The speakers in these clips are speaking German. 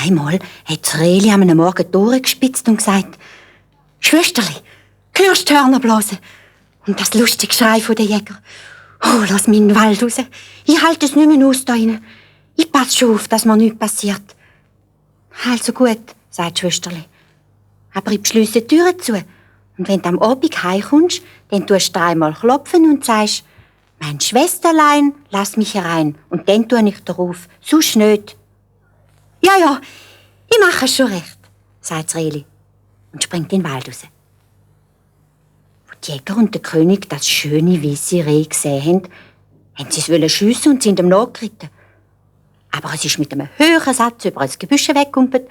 Einmal hat Reli am Morgen durchgespitzt und gesagt: «Schwesterli, hörst du die Hörner blasen?» Und das lustige Schrei der Jäger: «Oh, lass mich in den Wald raus. Ich halte es nicht mehr aus da rein. Ich passe schon auf, dass mir nichts passiert.» «Also gut», sagt die Schwesterli. «Aber ich beschliesse die Türe zu. Und wenn du am Abend heimkommst, dann tust du 3-mal klopfen und sagst: ‹Mein Schwesterlein, lass mich herein.› Und dann tue ich darauf, sonst nicht.» «Ja, ja, ich mache es schon recht», sagt Reli und springt in den Wald raus. Wo die Jäger und der König das schöne, weisse Reh gesehen haben sie es schiessen und sind ihm nachgeritten. Aber es ist mit einem höheren Satz über das Gebüsch weggegumpelt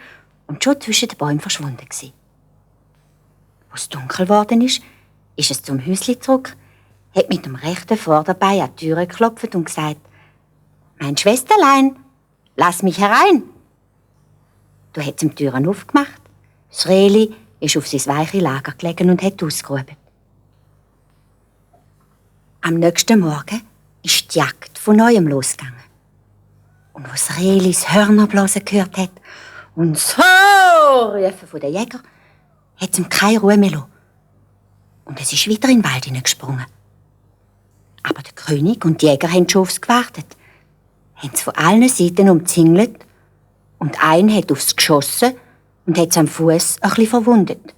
und schon zwischen den Bäumen verschwunden gewesen. Als es dunkel geworden ist es zum Häuschen zurück, hat mit dem rechten Vorderbein an die Tür geklopft und gesagt: ‹Mein Schwesterlein, lass mich herein.› Da hat es ihm die Türen aufgemacht. Das Rehli ist auf sein weiche Lager gelegen und hat ausgeruht. Am nächsten Morgen ist die Jagd von neuem losgegangen. Und als das Rehli das Hörnerblasen gehört hat und das Ho-Rufen der Jäger, hat es ihm keine Ruhe mehr gelassen. Und es ist wieder in den Wald hineingesprungen. Aber der König und die Jäger haben schon auf es gewartet, haben es von allen Seiten umzingelt und ein hat aufs geschossen und hat es am Fuß ein bisschen verwundet.